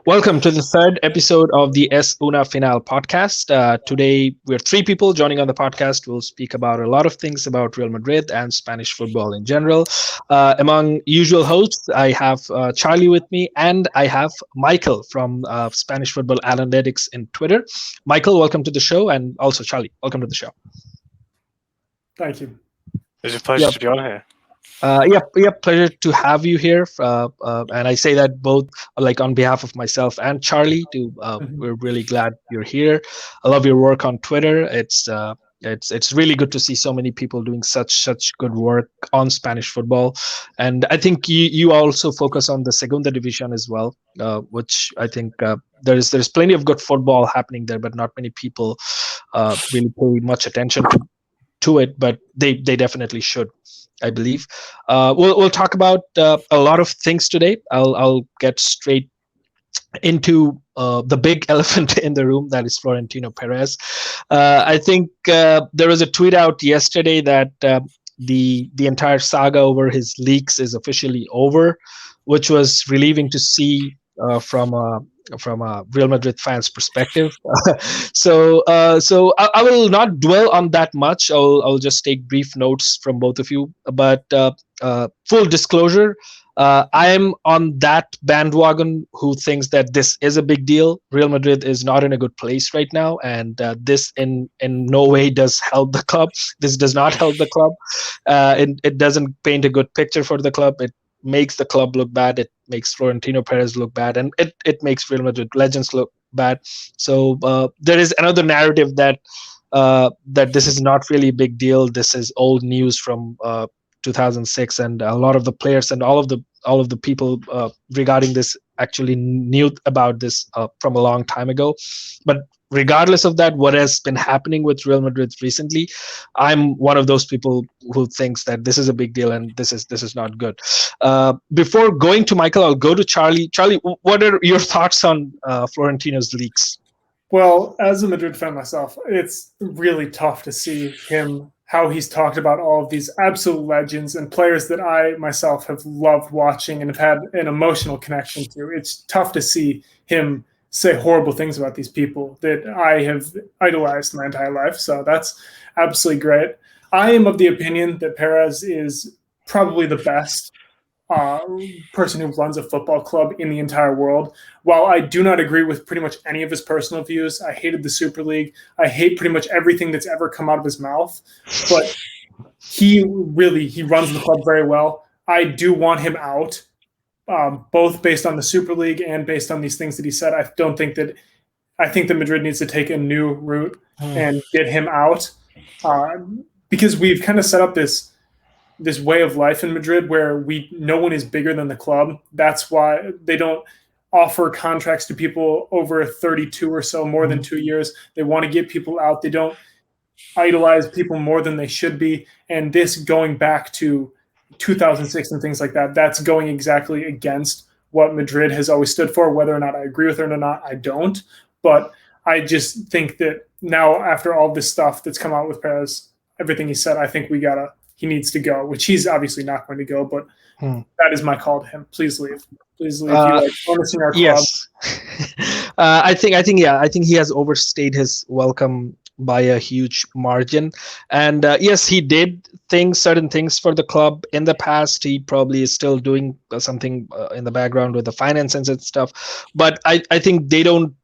Welcome to the third episode of the Es Una Final podcast. Today, we're three people joining on the podcast. We'll speak about a lot of things about Real Madrid and Spanish football in general. Among usual hosts, I have Charlie with me, and I have Michael from Spanish Football Analytics in Twitter. Michael, welcome to the show, and also Charlie, welcome to the show. Thank you. It's a pleasure to be on here. Pleasure to have you here. And I say that both like on behalf of myself and Charlie. We're really glad you're here. I love your work on Twitter. It's really good to see so many people doing such good work on Spanish football. And I think you also focus on the Segunda Division as well, which I think there's plenty of good football happening there, but not many people really pay much attention to it. But they definitely should, I believe. We'll talk about a lot of things today. I'll get straight into the big elephant in the room, that is Florentino Perez. I think there was a tweet out yesterday that the entire saga over his leaks is officially over, which was relieving to see from a Real Madrid fan's perspective. So I will not dwell on that much. I'll just take brief notes from both of you. But full disclosure, I am on that bandwagon who thinks that this is a big deal. Real Madrid is not in a good place right now, and this in no way does help the club. This does not help the club. It doesn't paint a good picture for the club. It makes the club look bad. It makes Florentino Perez look bad, and it makes Real Madrid legends look bad. So there is another narrative that this is not really a big deal. This is old news from 2006, and a lot of the players and all of the people regarding this actually knew about this from a long time ago. But regardless of that, what has been happening with Real Madrid recently, I'm one of those people who thinks that this is a big deal and this is not good. Before going to Michael, I'll go to Charlie. Charlie, what are your thoughts on Florentino's leaks? Well, as a Madrid fan myself, it's really tough to see how he's talked about all of these absolute legends and players that I myself have loved watching and have had an emotional connection to. It's tough to see him say horrible things about these people that I have idolized my entire life. So that's absolutely great. I am of the opinion that Perez is probably the best person who runs a football club in the entire world. While I do not agree with pretty much any of his personal views, I hated the Super League. I hate pretty much everything that's ever come out of his mouth. But he runs the club very well. I do want him out. Both based on the Super League and based on these things that he said. I think that Madrid needs to take a new route and get him out because we've kind of set up this way of life in Madrid where no one is bigger than the club. That's why they don't offer contracts to people over 32 or so, more than 2 years. They want to get people out. They don't idolize people more than they should be. And this going back to 2006 and things like that, that's going exactly against what Madrid has always stood for. Whether or not I agree with it or not, I don't. But I just think that now, after all this stuff that's come out with Perez, everything he said, I think he needs to go, which he's obviously not going to go, but that is my call to him. Please leave. Please leave. You like bonusing our club. Yes. I think he has overstayed his welcome by a huge margin. And yes, he did certain things for the club in the past. He probably is still doing something in the background with the finances and stuff. But I think they don't.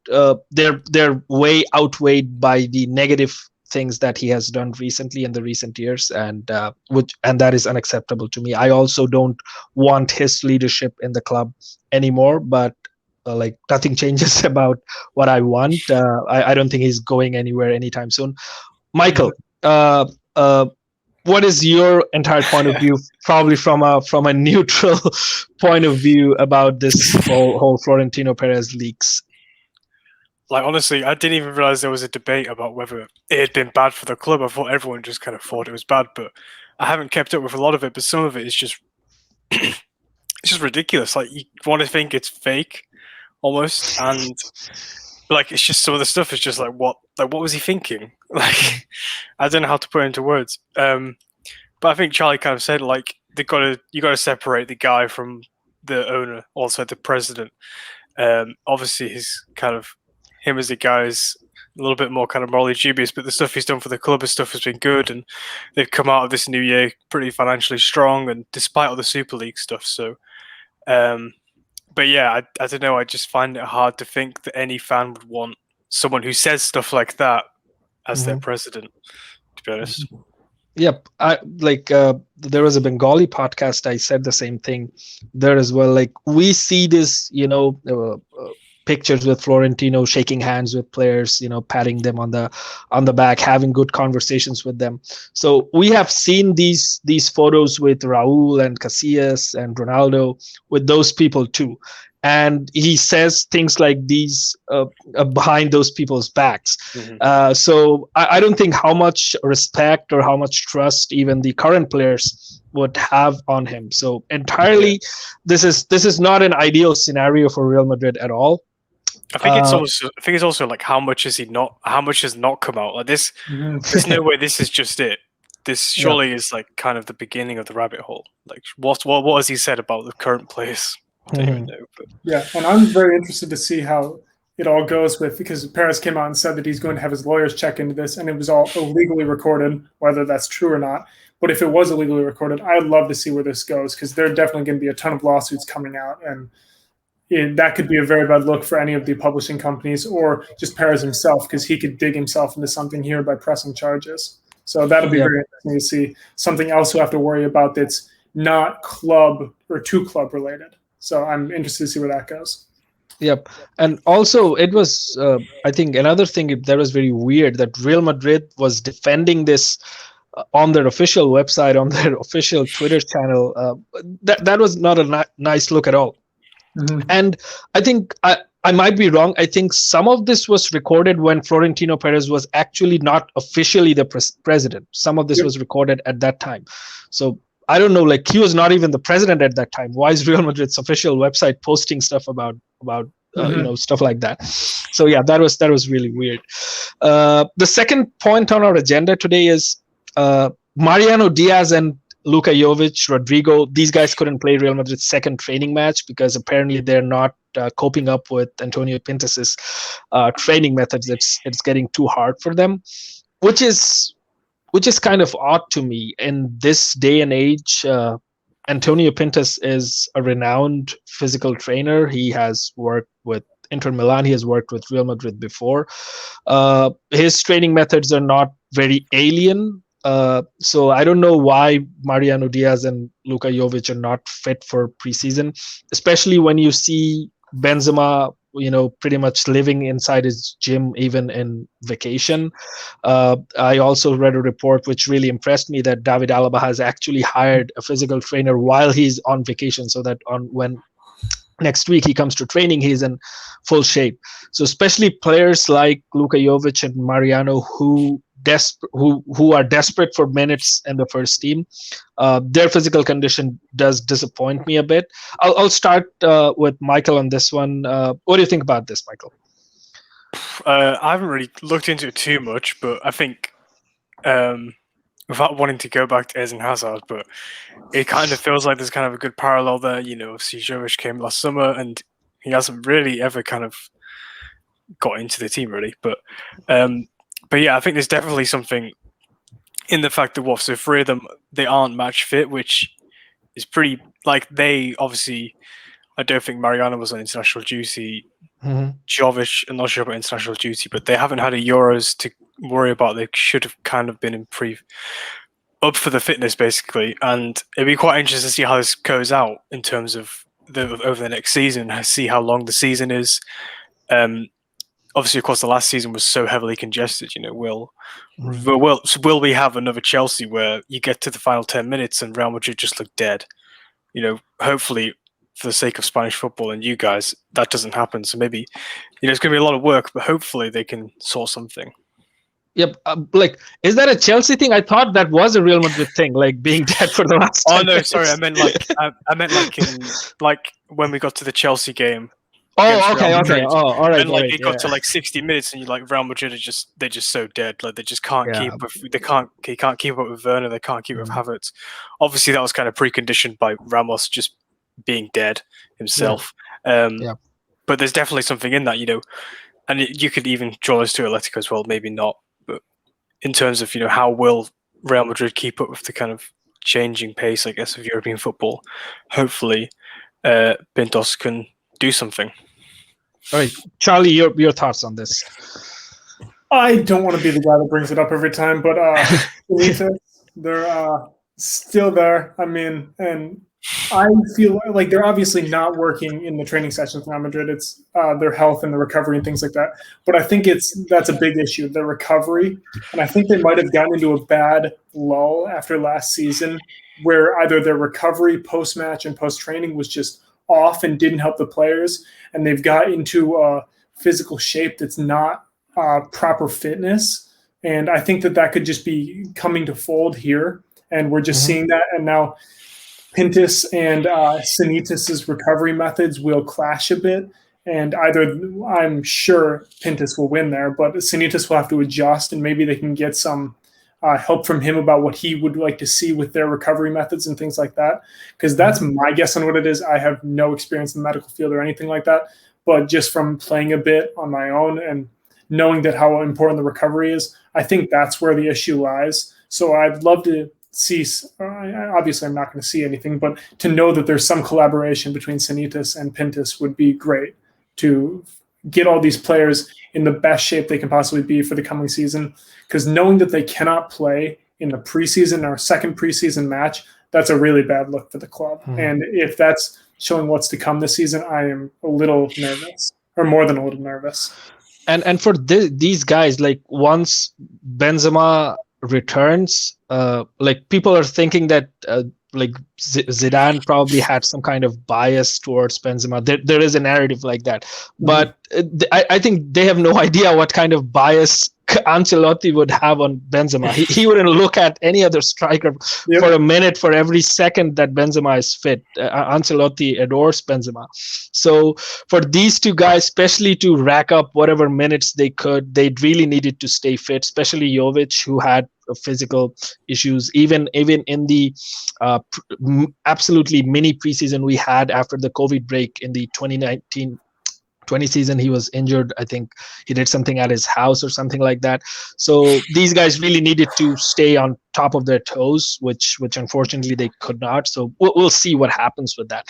They're way outweighed by the negative things that he has done recently in the recent years, and that is unacceptable to me. I also don't want his leadership in the club anymore, but like nothing changes about what I want. I don't think he's going anywhere anytime soon. Michael, what is your entire point of view, probably from a neutral point of view, about this whole Florentino Perez leaks? Like, honestly, I didn't even realize there was a debate about whether it had been bad for the club. I thought everyone just kind of thought it was bad, but I haven't kept up with a lot of it. But some of it is just it's just ridiculous. Like, you want to think it's fake almost, and like it's just some of the stuff is just like what was he thinking? Like, I don't know how to put it into words. But I think Charlie kind of said, like, you got to separate the guy from the owner, also the president. Obviously, him as a guy is a little bit more kind of morally dubious, but the stuff he's done for the club and stuff has been good, and they've come out of this new year pretty financially strong, and despite all the Super League stuff. So, but yeah, I don't know. I just find it hard to think that any fan would want someone who says stuff like that as their president, to be honest. Yep. There was a Bengali podcast. I said the same thing there as well. Like, we see this, pictures with Florentino shaking hands with players, patting them on the back, having good conversations with them. So we have seen these photos with Raul and Casillas and Ronaldo, with those people too. And he says things like these behind those people's backs. So I don't think how much respect or how much trust even the current players would have on him. So entirely, this is not an ideal scenario for Real Madrid at all. I think it's also like how much has not come out? Like this, there's no way this is just it. This surely is like kind of the beginning of the rabbit hole. Like what has he said about the current players? I don't even know, but. Yeah, and I'm very interested to see how it all goes because Perez came out and said that he's going to have his lawyers check into this, and it was all illegally recorded, whether that's true or not. But if it was illegally recorded, I'd love to see where this goes, because there are definitely going to be a ton of lawsuits coming out, and that could be a very bad look for any of the publishing companies or just Perez himself, because he could dig himself into something here by pressing charges. So that'll be very interesting to see. Something else we'll have to worry about that's not club or too club related. So I'm interested to see where that goes. Yep. And also it was, I think another thing that was very weird, that Real Madrid was defending this on their official website, on their official Twitter channel. That was not a nice look at all. And I think I might be wrong. I think some of this was recorded when Florentino Perez was actually not officially the president. Some of this was recorded at that time. So I don't know, like, he was not even the president at that time. Why is Real Madrid's official website posting stuff about stuff like that? So yeah, that was really weird. The second point on our agenda today is Mariano Diaz and Luka Jovic, Rodrigo. These guys couldn't play Real Madrid's second training match because apparently they're not coping up with Antonio Pintus's training methods. It's getting too hard for them, which is kind of odd to me. In this day and age, Antonio Pintus is a renowned physical trainer. He has worked with Inter Milan. He has worked with Real Madrid before. His training methods are not very alien. So I don't know why Mariano Diaz and Luka Jovic are not fit for preseason, especially when you see Benzema, pretty much living inside his gym even in vacation. I also read a report which really impressed me that David Alaba has actually hired a physical trainer while he's on vacation, so that when next week he comes to training, he's in full shape. So especially players like Luka Jovic and Mariano who are desperate for minutes in the first team, their physical condition does disappoint me a bit. I'll start with Michael on this one. What do you think about this, Michael? I haven't really looked into it too much, but I think without wanting to go back to Eden Hazard, but it kind of feels like there's kind of a good parallel there. Jovic came last summer and he hasn't really ever kind of got into the team really, but yeah, I think there's definitely something in the fact that so three of them, they aren't match fit, which is pretty, like, they obviously, I don't think Mariano was on international duty. Jovic, I'm not sure about international duty, but they haven't had a Euros to worry about. They should have kind of been up for the fitness, basically. And it'd be quite interesting to see how this goes out in terms of over the next season, see how long the season is. Obviously, of course, the last season was so heavily congested. Will we have another Chelsea where you get to the final 10 minutes and Real Madrid just look dead? Hopefully, for the sake of Spanish football and you guys, that doesn't happen. So maybe, it's going to be a lot of work, but hopefully they can sort something. Yep. Is that a Chelsea thing? I thought that was a Real Madrid thing, like being dead for the last 10 minutes. Sorry. I meant like when we got to the Chelsea game. Oh, okay. Oh, all right. And it got to 60 minutes, and Real Madrid they're just so dead. Like they just can't keep up. They can't keep up with Werner. They can't keep up with Havertz. Obviously, that was kind of preconditioned by Ramos just being dead himself. but there's definitely something in that, and you could even draw this to Atletico as well, maybe not, but in terms of, how will Real Madrid keep up with the kind of changing pace, I guess, of European football? Hopefully, Pintos can do something. All right, Charlie, your thoughts on this? I don't want to be the guy that brings it up every time, but they're still there. I mean, and I feel like they're obviously not working in the training sessions with Real Madrid. It's their health and the recovery and things like that. But I think that's a big issue, the recovery. And I think they might have gotten into a bad lull after last season where either their recovery post-match and post-training was just off and didn't help the players. And they've got into a physical shape that's not proper fitness. And I think that could just be coming to fold here. And we're just seeing that. And now Pintus and Sanitas' recovery methods will clash a bit. And I'm sure Pintus will win there, but Sanitas will have to adjust, and maybe they can get some help from him about what he would like to see with their recovery methods and things like that. Because that's my guess on what it is. I have no experience in the medical field or anything like that, but just from playing a bit on my own and knowing that how important the recovery is, I think that's where the issue lies. So I'd love to see, obviously I'm not going to see anything, but to know that there's some collaboration between Sanitas and Pintus would be great to get all these players in the best shape they can possibly be for the coming season. Because knowing that they cannot play in the preseason or second preseason match, that's a really bad look for the club. And if that's showing what's to come this season, I am a little nervous, or more than a little nervous. And for these guys, like once Benzema returns, like people are thinking that like Zidane probably had some kind of bias towards Benzema. There is a narrative like that, but I think they have no idea what kind of bias Ancelotti would have on Benzema. He wouldn't look at any other striker for a minute for every second that Benzema is fit. Ancelotti adores Benzema. So for these two guys, especially to rack up whatever minutes they could, they really needed to stay fit, especially Jovic, who had physical issues. Even in the absolutely mini preseason we had after the COVID break in the 2019-20 season, he was injured. I think he did something at his house or something like that. So these guys really needed to stay on top of their toes, which unfortunately they could not. So we'll see what happens with that.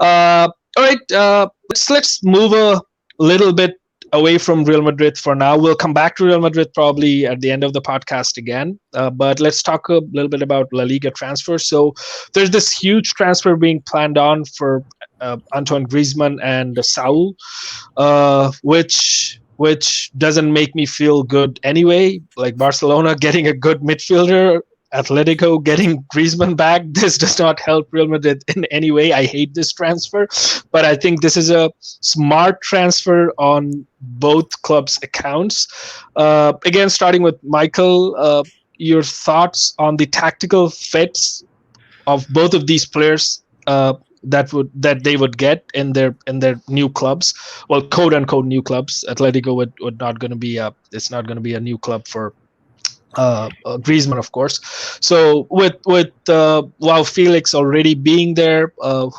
All right, let's move a little bit away from Real Madrid for now. We'll come back to Real Madrid probably at the end of the podcast again. But let's talk a little bit about LaLiga transfer. So there's this huge transfer being planned on for Antoine Griezmann and Saul, which doesn't make me feel good anyway. Like Barcelona getting a good midfielder, Atletico getting Griezmann back. This does not help Real Madrid in any way. I hate this transfer, but I think this is a smart transfer on both clubs' accounts. Again, starting with Michael, your thoughts on the tactical fits of both of these players that they would get in their new clubs. Well, quote unquote new clubs. Atletico would not going to be it's not going to be a new club for Griezmann, of course. So with Felix already being there,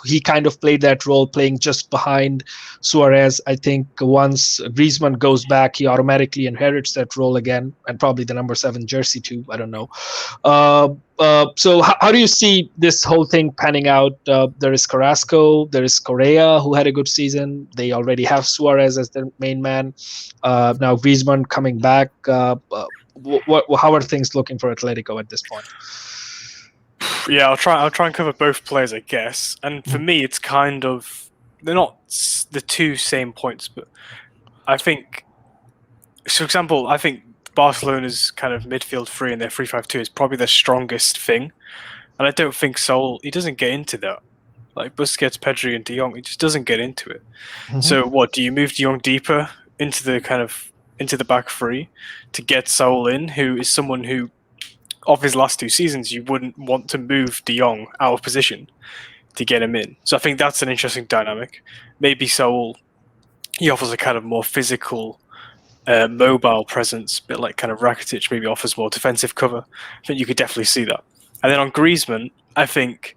he kind of played that role, playing just behind Suarez. I think once Griezmann goes back, he automatically inherits that role again, and probably the number 7 jersey too. I don't know. So how do you see this whole thing panning out? There is Carrasco, there is Correa, who had a good season. They already have Suarez as their main man. Now Griezmann coming back. How are things looking for Atletico at this point? Yeah, I'll try and cover both players, I guess. And for me, it's kind of, they're not the two same points, but I think, for example, I think Barcelona's kind of midfield three and their 3-5-2 is probably their strongest thing. And I don't think Saul, he doesn't get into that. Like Busquets, Pedri, and De Jong, he just doesn't get into it. So what, do you move De Jong deeper into the back three to get Saul in, who is someone who, of his last 2 seasons, you wouldn't want to move De Jong out of position to get him in. So I think that's an interesting dynamic. Maybe Saul, he offers a kind of more physical, mobile presence, a bit like kind of Rakitic, maybe offers more defensive cover. I think you could definitely see that. And then on Griezmann, I think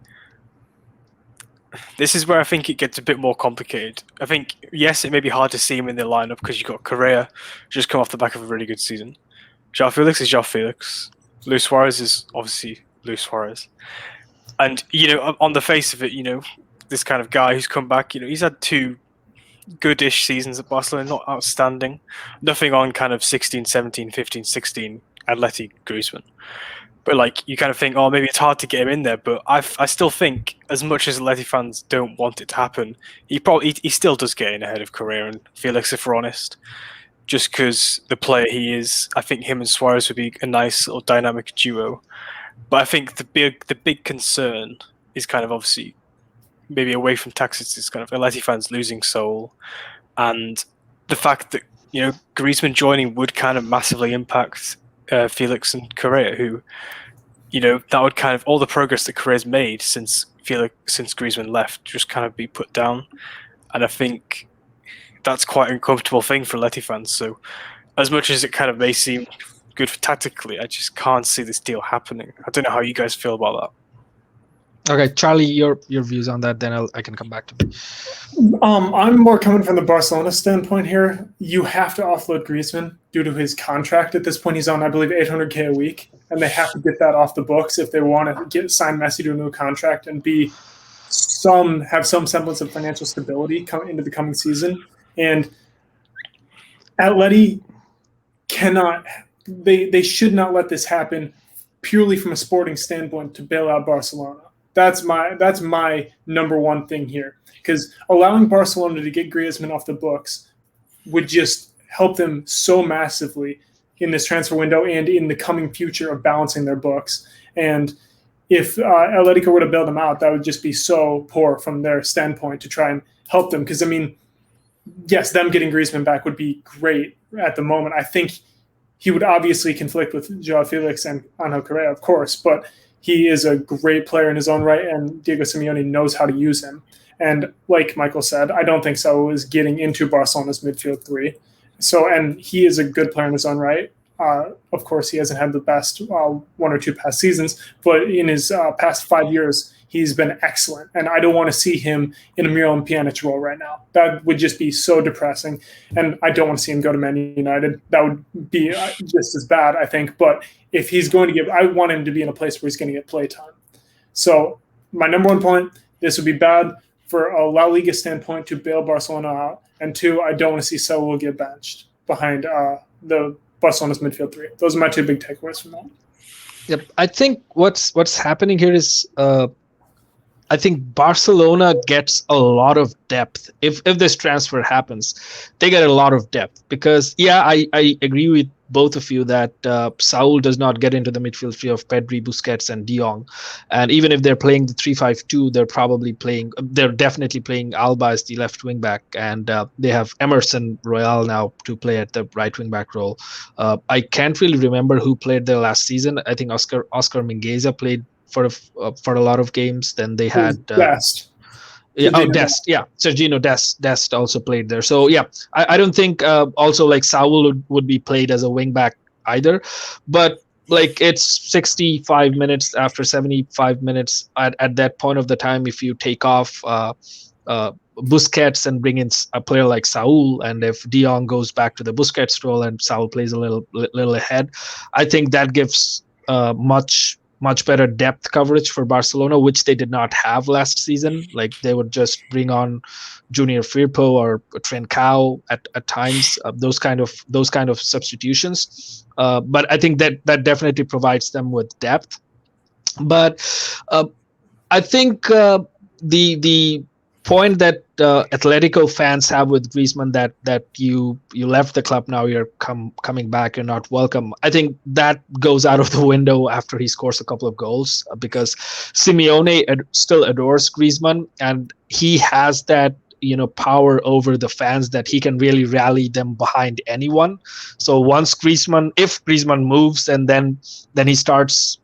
this is where I think it gets a bit more complicated. I think, yes, it may be hard to see him in the lineup because you've got Correa just come off the back of a really good season. João Felix is João Felix. Luis Suarez is obviously Luis Suarez. And, on the face of it, this kind of guy who's come back, he's had 2 good-ish seasons at Barcelona, not outstanding. Nothing on kind of 16, 17, 15, 16 Atleti Griezmann. But you kind of think, maybe it's hard to get him in there. But I still think, as much as Atleti fans don't want it to happen, he still does get in ahead of Correa and Felix, if we're honest. Just because the player he is, I think him and Suarez would be a nice little dynamic duo. But I think the big concern is kind of obviously maybe away from tactics is kind of Atleti fans losing Saul, and the fact that Griezmann joining would kind of massively impact Felix and Correa, who that would kind of all the progress that Correa's made since Griezmann left just kind of be put down, and I think that's quite an uncomfortable thing for Atleti fans. So as much as it kind of may seem good tactically, I just can't see this deal happening. I don't know how you guys feel about that. Okay, Charlie, your views on that, then I can come back to me. I'm more coming from the Barcelona standpoint here. You have to offload Griezmann due to his contract. At this point, he's on, I believe, $800K a week, and they have to get that off the books if they want to sign Messi to a new contract and have some semblance of financial stability into the coming season. And Atleti cannot. They should not let this happen purely from a sporting standpoint to bail out Barcelona. That's my number one thing here, because allowing Barcelona to get Griezmann off the books would just help them so massively in this transfer window and in the coming future of balancing their books. And if Atletico were to bail them out, that would just be so poor from their standpoint to try and help them. Because, I mean, yes, them getting Griezmann back would be great at the moment. I think he would obviously conflict with João Felix and Angel Correa, of course, but he is a great player in his own right, and Diego Simeone knows how to use him. And like Michael said, I don't think Saul is getting into Barcelona's midfield 3. And he is a good player in his own right. Of course, he hasn't had the best 1 or 2 past seasons, but in his past 5 years, he's been excellent. And I don't want to see him in a Miralem Pjanic role right now. That would just be so depressing. And I don't want to see him go to Man United. That would be just as bad, I think. But if he's going to I want him to be in a place where he's going to get play time. So my number one point, this would be bad for a La Liga standpoint to bail Barcelona out. And 2, I don't want to see Saul get benched behind the Barcelona's midfield 3. Those are my 2 big takeaways from that. Yep, I think what's happening here is I think Barcelona gets a lot of depth. If this transfer happens, they get a lot of depth because, I agree with both of you that Saul does not get into the midfield three of Pedri, Busquets, and De Jong. And even if they're playing the 3-5-2, they're definitely playing Alba as the left wing back, and they have Emerson Royal now to play at the right wing back role. I can't really remember who played there last season. I think Oscar Mingueza played for a lot of games. Then they had Dest. Sergino Dest also played there. So I don't think also like Saul would be played as a wing back either, but like it's 65 minutes after 75 minutes at that point of the time. If you take off Busquets and bring in a player like Saul, and if De Jong goes back to the Busquets role and Saul plays a little ahead, I think that gives much better depth coverage for Barcelona, which they did not have last season. Like they would just bring on Junior Firpo or Trincao at times, those kind of substitutions. But I think that definitely provides them with depth. But I think the point that Atletico fans have with Griezmann that you left the club, now you're coming back, you're not welcome. I think that goes out of the window after he scores a couple of goals, because Simeone still adores Griezmann, and he has that power over the fans that he can really rally them behind anyone. So once if Griezmann moves, and then he starts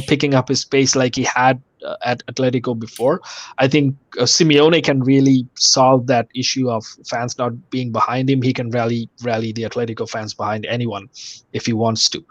picking up his pace like he had at Atletico before. I think Simeone can really solve that issue of fans not being behind him. He can rally the Atletico fans behind anyone if he wants to.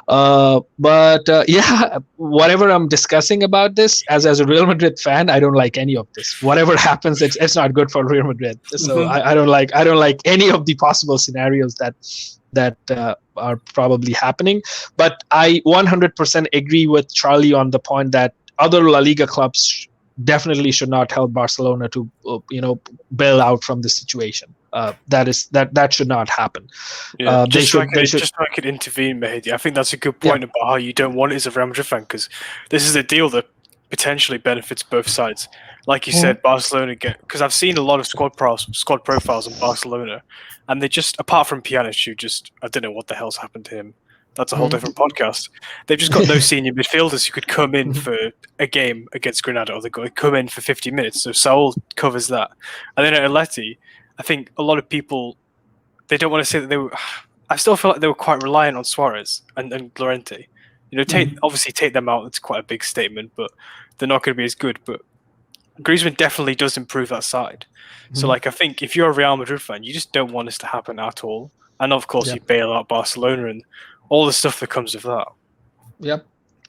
But yeah, whatever I'm discussing about this, as a Real Madrid fan, I don't like any of this. Whatever happens, it's not good for Real Madrid. So I don't like any of the possible scenarios that are probably happening. But I 100% agree with Charlie on the point that other La Liga clubs definitely should not help Barcelona to bail out from this situation. That should not happen. Yeah, just so I could intervene, Mehedi. I think that's a good point about how you don't want it as a Real Madrid fan, because this is a deal that potentially benefits both sides. Like you said, Barcelona because I've seen a lot of squad profiles in Barcelona, and they just, apart from Pjanic, who just, I don't know what the hell's happened to him. That's a whole different podcast. They've just got no senior midfielders who could come in for a game against Granada, or they could come in for 50 minutes. So Saul covers that. And then at Atleti, I think a lot of people, they don't want to say that they were. I still feel like they were quite reliant on Suarez and Llorente. Obviously take them out. It's quite a big statement, but they're not going to be as good. But Griezmann definitely does improve that side. So, I think if you're a Real Madrid fan, you just don't want this to happen at all. And of course, you bail out Barcelona and all the stuff that comes with that.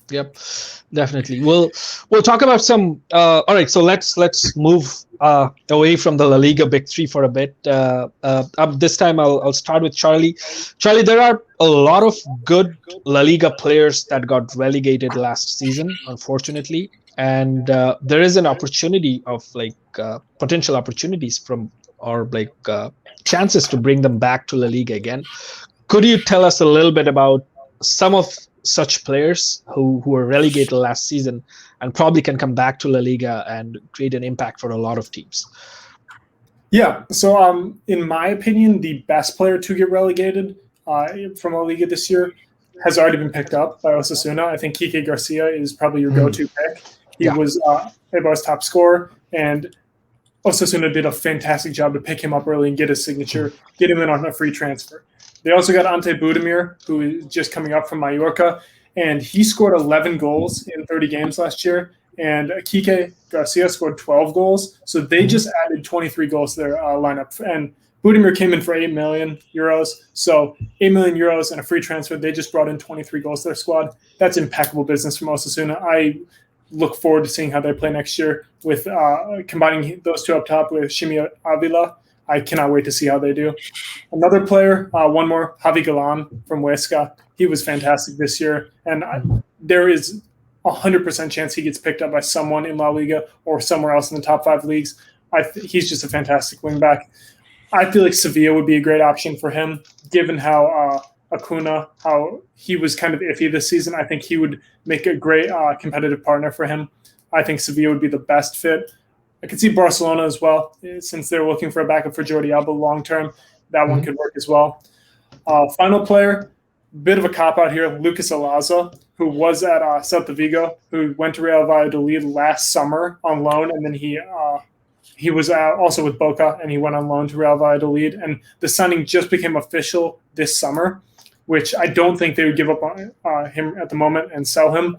Yep, definitely. We'll talk about some. All right, so let's move away from the La Liga big three for a bit. This time I'll start with Charlie. Charlie, there are a lot of good La Liga players that got relegated last season, unfortunately, and there is an opportunity of potential opportunities chances to bring them back to La Liga again. Could you tell us a little bit about some of such players who were relegated last season and probably can come back to La Liga and create an impact for a lot of teams? Yeah. So, in my opinion, the best player to get relegated from La Liga this year has already been picked up by Osasuna. I think Kike Garcia is probably your go-to pick. He was Eibar's top scorer, and Osasuna did a fantastic job to pick him up early and get his signature, get him in on a free transfer. They also got Ante Budimir, who is just coming up from Mallorca, and he scored 11 goals in 30 games last year, and Kike Garcia scored 12 goals. So they just added 23 goals to their lineup. And Budimir came in for €8 million. So €8 million and a free transfer. They just brought in 23 goals to their squad. That's impeccable business from Osasuna. I look forward to seeing how they play next year with combining those two up top with Shimi Avila. I cannot wait to see how they do. Another player, one more, Javi Galan from Huesca. He was fantastic this year, and there is 100% chance he gets picked up by someone in La Liga or somewhere else in the top 5 leagues. He's just a fantastic wingback. I feel like Sevilla would be a great option for him, given how Acuna, how he was kind of iffy this season. I think he would make a great competitive partner for him. I think Sevilla would be the best fit. I could see Barcelona as well, since they're looking for a backup for Jordi Alba long term. That one could work as well. Final player, bit of a cop-out here, Lucas Elaza, who was at Celta Vigo, who went to Real Valladolid last summer on loan, and then he was also with Boca, and he went on loan to Real Valladolid. And the signing just became official this summer, which I don't think they would give up on him at the moment and sell him.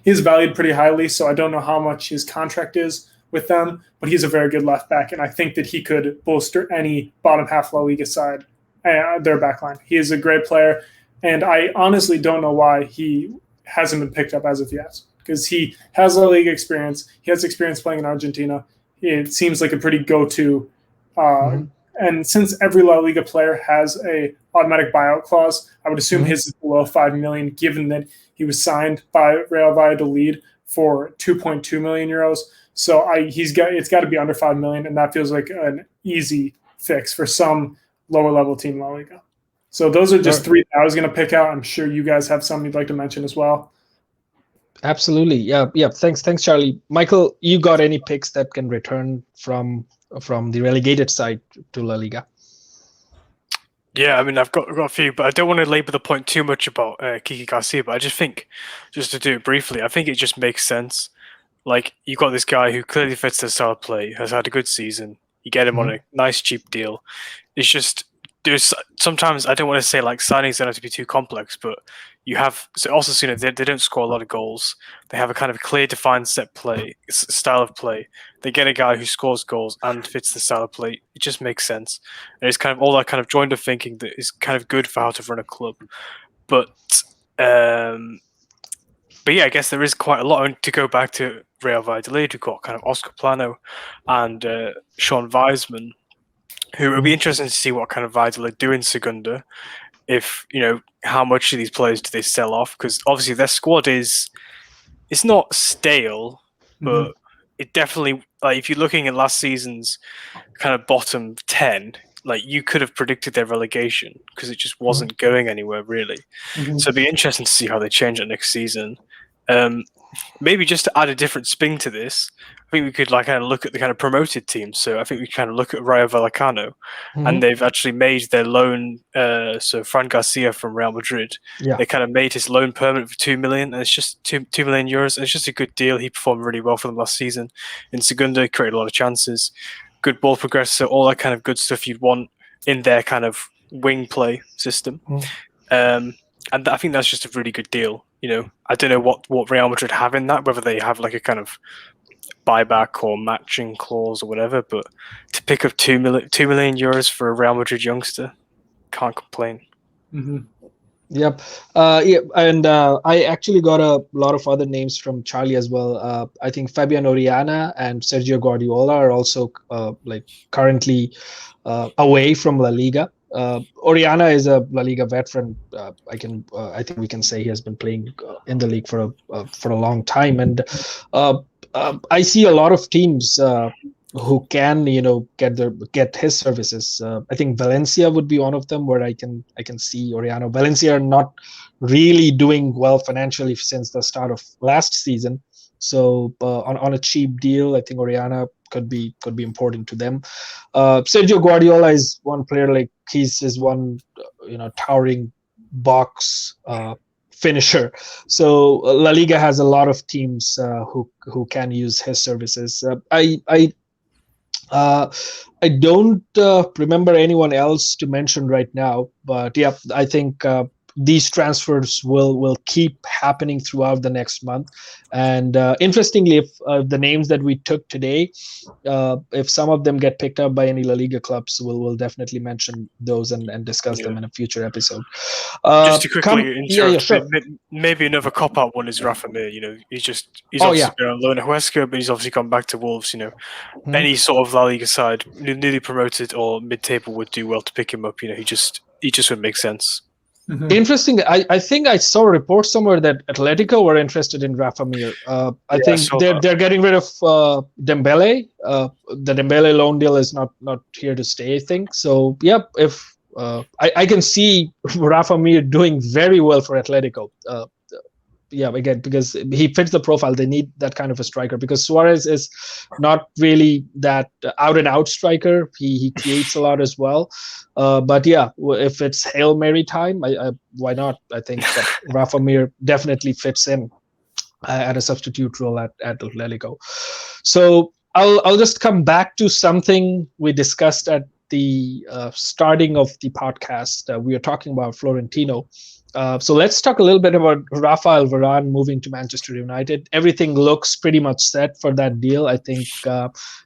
He's valued pretty highly, so I don't know how much his contract is with them, but he's a very good left back, and I think that he could bolster any bottom half La Liga side, their backline. He is a great player, and I honestly don't know why he hasn't been picked up as of yet, because he has La Liga experience. He has experience playing in Argentina. It seems like a pretty go-to, and since every La Liga player has a automatic buyout clause, I would assume his is below €5 million, given that he was signed by Real Valladolid for €2.2 million. So it's got to be under $5 million, and that feels like an easy fix for some lower level team in La Liga. So those are just 3 that I was going to pick out. I'm sure you guys have some you'd like to mention as well. Absolutely, yeah. Thanks, Charlie. Michael, you got any picks that can return from the relegated side to La Liga? Yeah, I mean, I've got a few, but I don't want to labor the point too much about Kike Garcia. But I just think, just to do it briefly, I think it just makes sense. Like, you got this guy who clearly fits the style of play, has had a good season. You get him on a nice, cheap deal. It's just there's sometimes I don't want to say like signings don't have to be too complex, but you have also seen it. They don't score a lot of goals. They have a kind of clear, defined set play style of play. They get a guy who scores goals and fits the style of play. It just makes sense. And it's kind of all that kind of joined up thinking that is kind of good for how to run a club. But yeah, I guess there is quite a lot. And to go back to Real Valladolid, we've got kind of Oscar Plano and Sean Weisman, who would be interesting to see what kind of Valladolid do in Segunda. If how much of these players do they sell off? Because obviously their squad it's not stale, but it definitely, like, if you're looking at last season's kind of bottom 10, like, you could have predicted their relegation because it just wasn't going anywhere really. So it'd be interesting to see how they change it next season. Maybe just to add a different spin to this, I think we could kind of look at the kind of promoted teams. So I think we kind of look at Rayo Vallecano, and they've actually made their loan. So Fran Garcia from Real Madrid, they kind of made his loan permanent for 2 million, and it's just 2 million euros. And it's just a good deal. He performed really well for them last season in Segunda, created a lot of chances, good ball progressor, all that kind of good stuff you'd want in their kind of wing play system. And I think that's just a really good deal. I don't know what Real Madrid have in that, whether they have like a kind of buyback or matching clause or whatever, but to pick up 2 million euros for a Real Madrid youngster, can't complain. Yep. And I actually got a lot of other names from Charlie as well. I think Fabian Oriana and Sergio Guardiola are also currently away from La Liga. Oriana is a La Liga veteran. I think we can say he has been playing in the league for a long time, and I see a lot of teams who can get his services. I think Valencia would be one of them where I can see Oriana. Valencia are not really doing well financially since the start of last season, so on a cheap deal, I think Oriana could be important to them. Sergio Guardiola is one player, like he's one towering box finisher. So La Liga has a lot of teams who can use his services. I don't remember anyone else to mention right now, but yeah, I think these transfers will keep happening throughout the next month. And interestingly, if the names that we took today, if some of them get picked up by any La Liga clubs, we'll definitely mention those and discuss them in a future episode. Just to quickly interrupt, sure. Maybe another cop-out one is Rafa Mir. He's obviously been on loan at Huesca, but he's obviously gone back to Wolves. Any sort of La Liga side, newly promoted or mid-table, would do well to pick him up. He just would make sense. Interesting. I think I saw a report somewhere that Atletico were interested in Rafa Mir. I think they're getting rid of Dembele. The Dembele loan deal is not here to stay, I think. So yep, if I can see Rafa Mir doing very well for Atletico. Again, because he fits the profile. They need that kind of a striker, because Suarez is not really that out-and-out striker. He creates a lot as well. But yeah, if it's Hail Mary time, why not? I think that Rafa Mir definitely fits in at a substitute role at Atletico. So I'll just come back to something we discussed at the starting of the podcast. We are talking about Florentino. So let's talk a little bit about Rafael Varane moving to Manchester United. Everything looks pretty much set for that deal. I think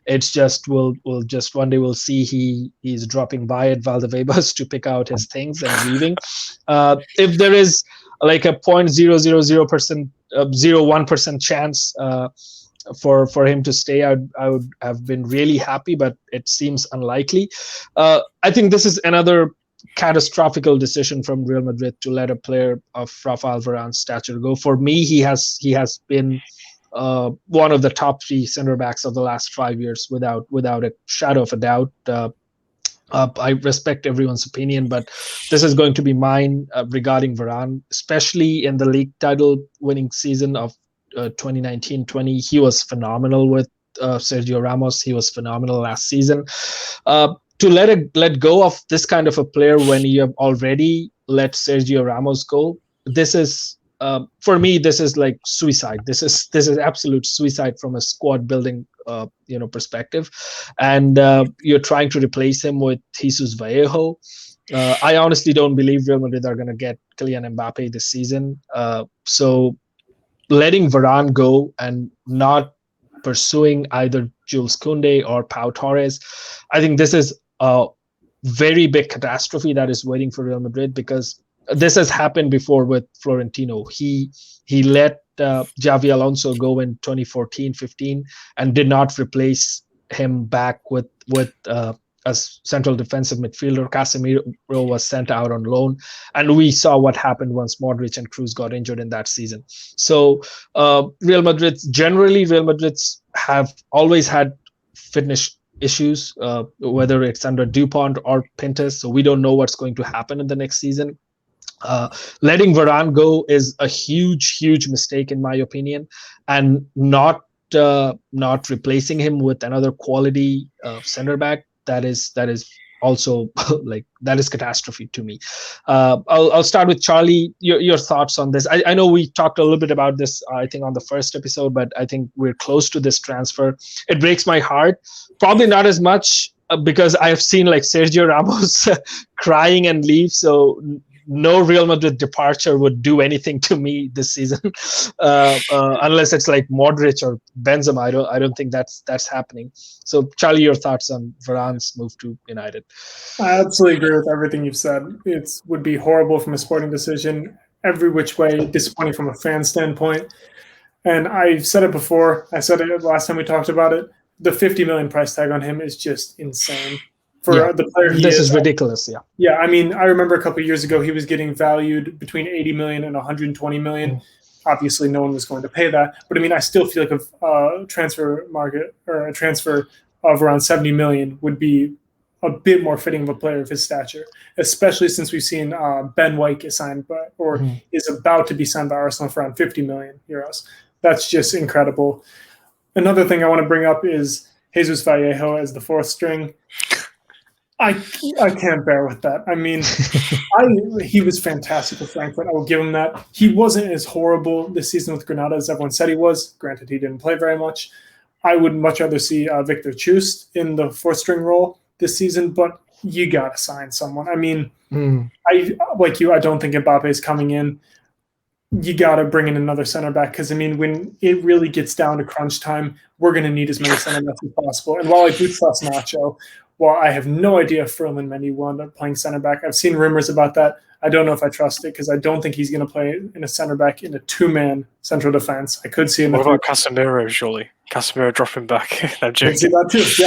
it's just we'll just one day we'll see he's dropping by at Valdebebas to pick out his things and leaving. If there is like a 0.000%, 0.01% chance for him to stay, I would have been really happy, but it seems unlikely. I think this is another catastrophical decision from Real Madrid to let a player of Rafael Varane's stature go. For me, he has been one of the top 3 center backs of the last 5 years without a shadow of a doubt. I respect everyone's opinion, but this is going to be mine regarding Varane, especially in the league title winning season of 2019-20. He was phenomenal with Sergio Ramos. He was phenomenal last season. To let go of this kind of a player when you have already let Sergio Ramos go, this is for me, this is like suicide. This is absolute suicide from a squad building perspective, and you're trying to replace him with Jesus Vallejo. I honestly don't believe Real Madrid are going to get Kylian Mbappe this season. So letting Varane go and not pursuing either Jules Koundé or Pau Torres, I think this is a very big catastrophe that is waiting for Real Madrid, because this has happened before with Florentino. He let Xavi Alonso go in 2014-15 and did not replace him back with a central defensive midfielder. Casemiro was sent out on loan, and we saw what happened once Modric and Kroos got injured in that season. So Real Madrid have always had fitness issues, whether it's under Dupont or Pintus. So we don't know what's going to happen in the next season. Letting Varane go is a huge mistake in my opinion, and not replacing him with another quality center back, that is also like, that is catastrophe to me. I'll start with Charlie. Your thoughts on this? I know we talked a little bit about this, I think, on the first episode, but I think we're close to this transfer. It breaks my heart. Probably not as much because I have seen like Sergio Ramos crying and leave. So no Real Madrid departure would do anything to me this season, unless it's like Modric or Benzema. I don't think that's happening. So, Charlie, your thoughts on Varane's move to United? I absolutely agree with everything you've said. It would be horrible from a sporting decision, every which way, disappointing from a fan standpoint. And I've said it before. I said it last time we talked about it. The 50 million price tag on him is just insane. For the player this is ridiculous. Yeah, I mean, I remember a couple of years ago he was getting valued between 80 million and 120 million. Obviously, no one was going to pay that, but I mean, I still feel like a transfer market or a transfer of around 70 million would be a bit more fitting of a player of his stature, especially since we've seen Ben White get signed is about to be signed by Arsenal for around 50 million euros. That's just incredible. Another thing I want to bring up is Jesus Vallejo as the fourth string. I can't bear with that. I mean, he was fantastic with Frankfurt. I will give him that. He wasn't as horrible this season with Granada as everyone said he was. Granted, he didn't play very much. I would much rather see Victor Chust in the fourth string role this season, but you got to sign someone. I mean, I don't think Mbappe is coming in. You got to bring in another center back because, I mean, when it really gets down to crunch time, we're going to need as many center backs as possible. And while I do trust Nacho, well, I have no idea if Ferland Mendy will end up playing center back. I've seen rumors about that. I don't know if I trust it because I don't think he's going to play in a center back in a two-man central defense. I could see him. What about Casemiro, surely? Casemiro dropping back. I'm joking. See that too.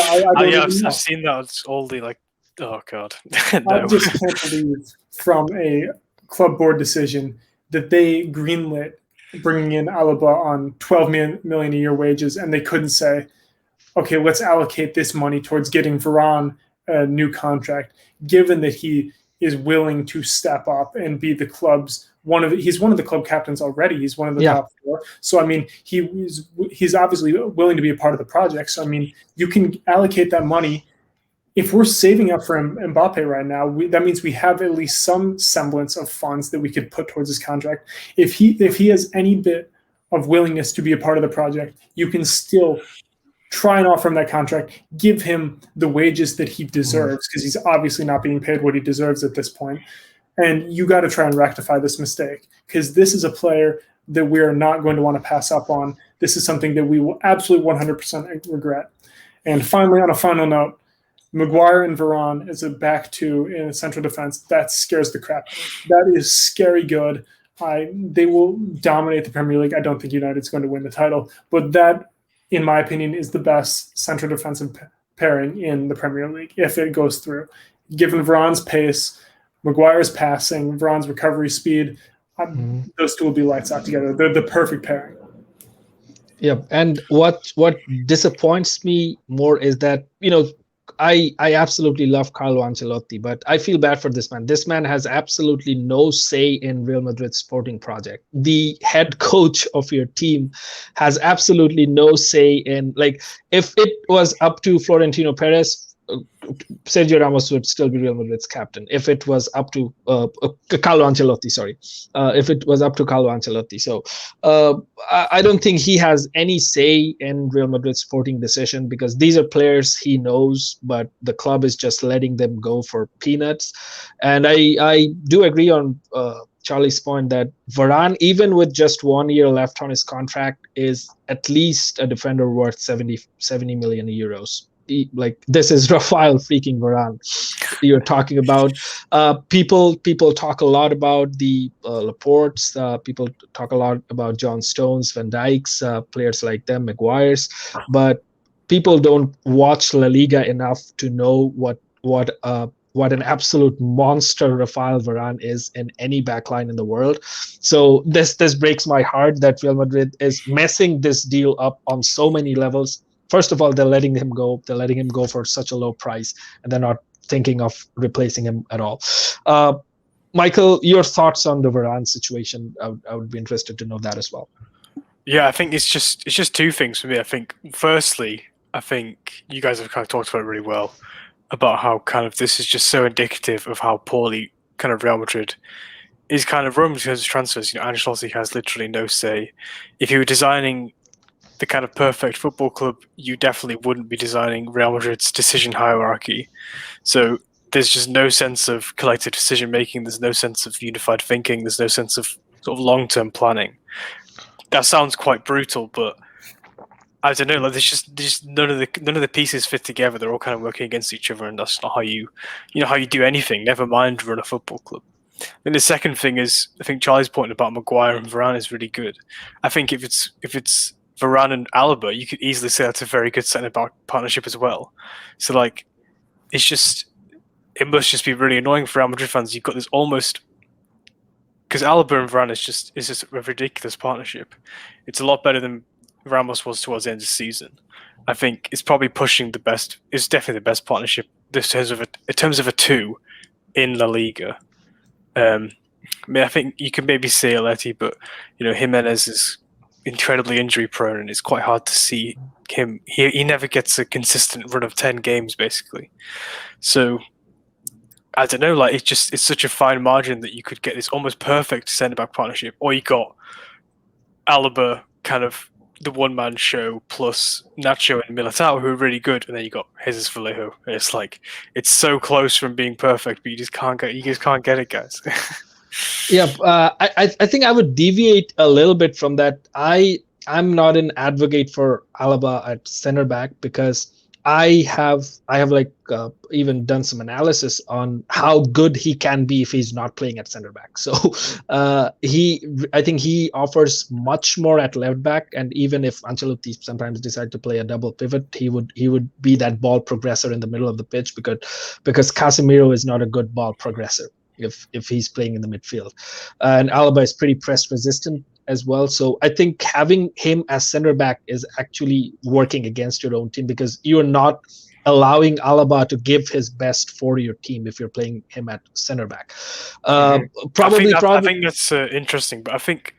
Yeah, I've seen that. It's all the like, oh, God. No. I just can't believe from a club board decision that they greenlit bringing in Alaba on 12 million a year wages, and they couldn't say, okay, let's allocate this money towards getting Varane a new contract, given that he is willing to step up and be the club's he's one of the club captains already. He's one of the top four. So, I mean, he's obviously willing to be a part of the project. So, I mean, you can allocate that money. If we're saving up for Mbappe right now, that means we have at least some semblance of funds that we could put towards his contract. If he has any bit of willingness to be a part of the project, you can still try and offer him that contract, give him the wages that he deserves, because he's obviously not being paid what he deserves at this point. And you got to try and rectify this mistake, because this is a player that we are not going to want to pass up on. This is something that we will absolutely 100% regret. And finally, on a final note, Maguire and Varane as a back two in a central defense, that scares the crap out of me. That is scary good. They will dominate the Premier League. I don't think United's going to win the title, but that, in my opinion, is the best central defensive pairing in the Premier League if it goes through. Given Varane's pace, Maguire's passing, Varane's recovery speed, those two will be lights out together. They're the perfect pairing. Yeah, and what disappoints me more is that, I absolutely love Carlo Ancelotti, but I feel bad for this man. This man has absolutely no say in Real Madrid's sporting project. The head coach of your team has absolutely no say in, like, if it was up to Florentino Perez, Sergio Ramos would still be Real Madrid's captain if it was up to Carlo Ancelotti. Sorry, if it was up to Carlo Ancelotti. So I don't think he has any say in Real Madrid's sporting decision, because these are players he knows, but the club is just letting them go for peanuts. And I do agree on Charlie's point that Varane, even with just 1 year left on his contract, is at least a defender worth 70 million euros. Like, this is Rafael freaking Varane you're talking about. People talk a lot about the Laportes. People talk a lot about John Stones, Van Dijk's, players like them, Maguire's, but people don't watch La Liga enough to know what an absolute monster Rafael Varane is in any backline in the world. So this breaks my heart that Real Madrid is messing this deal up on so many levels. First of all, they're letting him go. They're letting him go for such a low price, and they're not thinking of replacing him at all. Michael, your thoughts on the Varane situation? I would be interested to know that as well. Yeah, I think it's just two things for me. I think, firstly, I think you guys have kind of talked about it really well, about how kind of this is just so indicative of how poorly kind of Real Madrid is kind of run because of transfers. You know, Ancelotti has literally no say. If you were designing the kind of perfect football club, you definitely wouldn't be designing Real Madrid's decision hierarchy. So there's just no sense of collective decision making. There's no sense of unified thinking. There's no sense of sort of long-term planning. That sounds quite brutal, but I don't know. Like, there's just none of the pieces fit together. They're all kind of working against each other, and that's not how you do anything. Never mind run a football club. And the second thing is, I think Charlie's point about Maguire and Varane is really good. I think if it's Varane and Alaba, you could easily say that's a very good centre-back partnership as well. So, like, it must just be really annoying for Real Madrid fans. You've got this almost, because Alaba and Varane is just a ridiculous partnership. It's a lot better than Ramos was towards the end of the season. I think it's probably pushing the best. It's definitely the best partnership in terms of a two in La Liga. I mean, I think you can maybe say Aletti, but Jimenez is incredibly injury prone, and it's quite hard to see him. He never gets a consistent run of 10 games basically. So I don't know, like, it's such a fine margin that you could get this almost perfect centre back partnership, or you got Alaba kind of the one man show plus Nacho and Militao, who are really good, and then you got Jesus Vallejo. It's like, it's so close from being perfect, but you just can't get it, guys. Yeah, I think I would deviate a little bit from that. I'm not an advocate for Alaba at center back, because I have even done some analysis on how good he can be if he's not playing at center back. So I think he offers much more at left back, and even if Ancelotti sometimes decide to play a double pivot, he would be that ball progressor in the middle of the pitch, because Casemiro is not a good ball progressor if he's playing in the midfield. And Alaba is pretty press resistant as well. So I think having him as center back is actually working against your own team, because you're not allowing Alaba to give his best for your team if you're playing him at center back. I think that's interesting, but I think,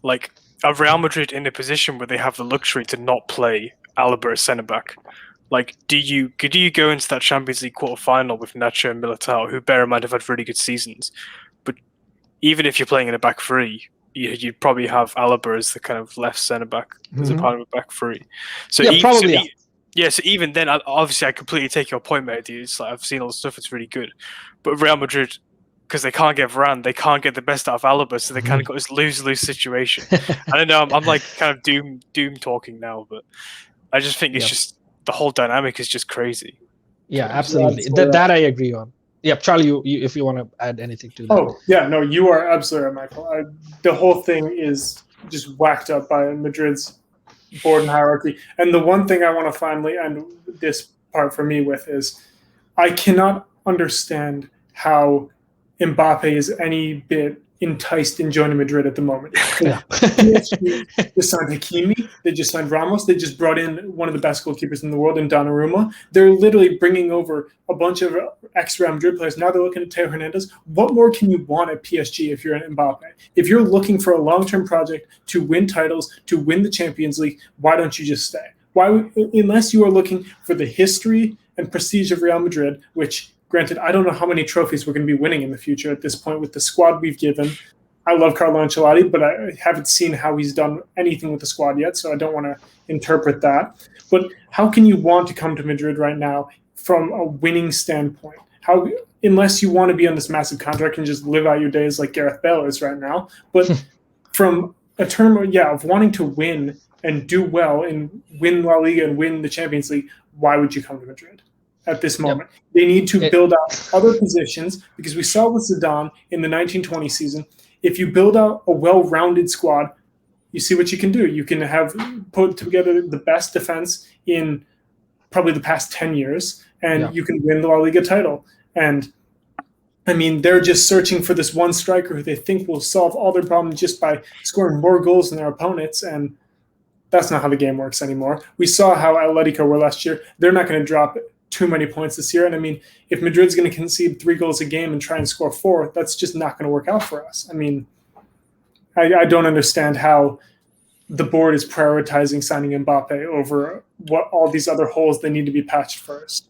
like, are Real Madrid in a position where they have the luxury to not play Alaba as center back? Like, could you go into that Champions League quarter-final with Nacho and Militao, who, bear in mind, have had really good seasons, but even if you're playing in a back three, you'd probably have Alaba as the kind of left centre back as a part of a back three. So so even then, obviously, I completely take your point, Mehedi. It's like, I've seen all the stuff; it's really good. But Real Madrid, because they can't get Varane, they can't get the best out of Alaba, so they kind of got this lose-lose situation. I don't know. I'm like kind of doom talking now, but I just think it's just the whole dynamic is just crazy. Yeah, absolutely. That I agree on. Yeah, Charlie, you if you want to add anything to that. Oh, yeah, no, you are absolutely right, Michael. The whole thing is just whacked up by Madrid's board and hierarchy. And the one thing I want to finally end this part for me with is, I cannot understand how Mbappe is any bit enticed in joining Madrid at the moment. PSG just signed Hakimi, they just signed Ramos, they just brought in one of the best goalkeepers in the world in Donnarumma. They're literally bringing over a bunch of ex-Real Madrid players. Now they're looking at Theo Hernandez. What more can you want at PSG if you're an Mbappe? If you're looking for a long-term project to win titles, to win the Champions League, why don't you just stay? Why, unless you are looking for the history and prestige of Real Madrid, which, granted, I don't know how many trophies we're going to be winning in the future at this point with the squad we've given. I love Carlo Ancelotti, but I haven't seen how he's done anything with the squad yet, so I don't want to interpret that. But how can you want to come to Madrid right now from a winning standpoint? How, unless you want to be on this massive contract and just live out your days like Gareth Bale is right now. But from a term of wanting to win and do well and win La Liga and win the Champions League, why would you come to Madrid at this moment? Yep. They need to build out other positions, because we saw with Zidane in the 1920 season, if you build out a well-rounded squad, you see what you can do. You can have put together the best defense in probably the past 10 years, and you can win the La Liga title. And I mean, they're just searching for this one striker who they think will solve all their problems just by scoring more goals than their opponents. And that's not how the game works anymore. We saw how Atletico were last year. They're not going to drop too many points this year. And I mean, if Madrid's going to concede 3 goals a game and try and score 4, that's just not going to work out for us. I mean, I don't understand how the board is prioritizing signing Mbappe over what all these other holes they need to be patched first.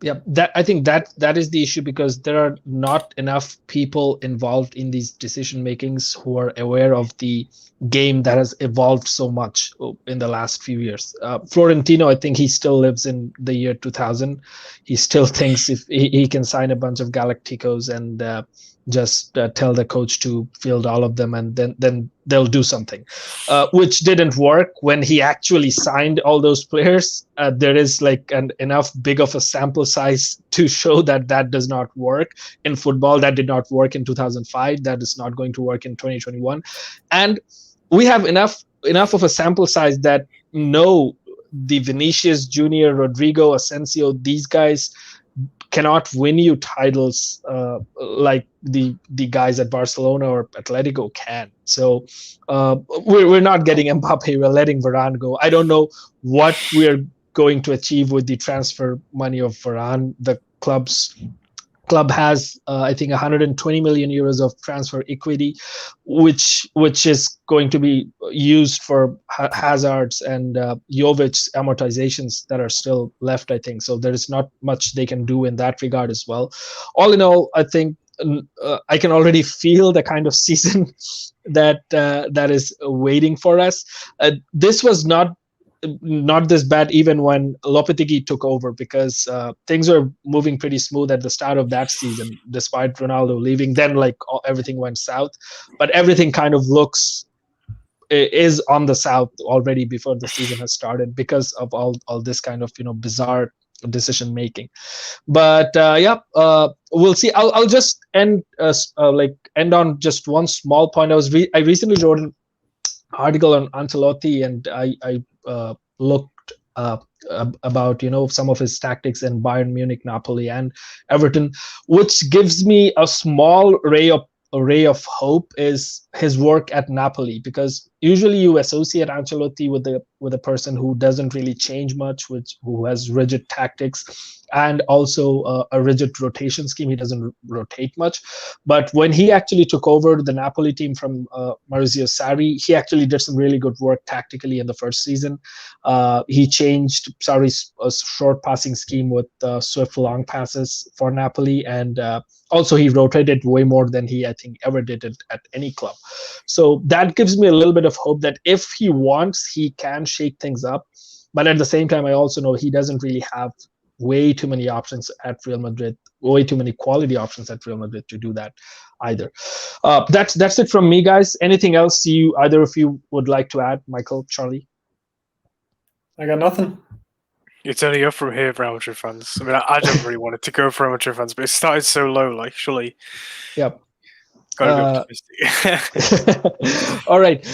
Yeah, I think that is the issue, because there are not enough people involved in these decision makings who are aware of the game that has evolved so much in the last few years. Florentino, I think he still lives in the year 2000. He still thinks if he can sign a bunch of Galacticos and just tell the coach to field all of them, and then they'll do something, which didn't work when he actually signed all those players. There is like enough big of a sample size to show that does not work in football. That did not work in 2005. That is not going to work in 2021. And we have enough of a sample size that the Vinicius Junior, Rodrigo, Asensio, these guys cannot win you titles like the guys at Barcelona or Atletico can. So we're not getting Mbappe. We're letting Varane go. I don't know what we're going to achieve with the transfer money of Varane. The club has, I think, 120 million euros of transfer equity, which is going to be used for Hazard's and Jovic's amortizations that are still left, I think. So there is not much they can do in that regard as well. All in all, I think I can already feel the kind of season that is waiting for us. This was not this bad even when Lopetegui took over, because things were moving pretty smooth at the start of that season, despite Ronaldo leaving. Then everything went south, but everything kind of is on the south already before the season has started, because of all this kind of bizarre decision making. But we'll see. I'll just end on just one small point. I recently wrote an article on Ancelotti, and I looked about some of his tactics in Bayern Munich, Napoli, and Everton, which gives me a small ray of hope is his work at Napoli, because usually you associate Ancelotti with a person who doesn't really change much, who has rigid tactics and also a rigid rotation scheme. He doesn't rotate much. But when he actually took over the Napoli team from Maurizio Sarri, he actually did some really good work tactically in the first season. He changed Sarri's short passing scheme with swift long passes for Napoli, and also he rotated way more than he, I think, ever did at any club. So that gives me a little bit of hope that if he wants, he can shake things up. But at the same time, I also know he doesn't really have way too many options at Real Madrid, way too many quality options at Real Madrid to do that either. That's it from me, guys. Anything else either of you would like to add, Michael, Charlie? I got nothing. It's only up from here for amateur fans. I mean, I don't really want it to go for amateur fans, but it started so low. Surely. Yep. Gotta be optimistic. All right.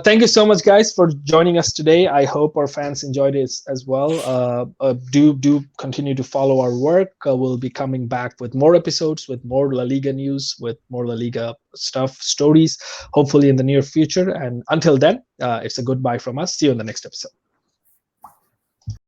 Thank you so much, guys, for joining us today. I hope our fans enjoyed it as well. Do continue to follow our work. We'll be coming back with more episodes, with more La Liga news, with more La Liga stories, hopefully in the near future. And until then, it's a goodbye from us. See you in the next episode.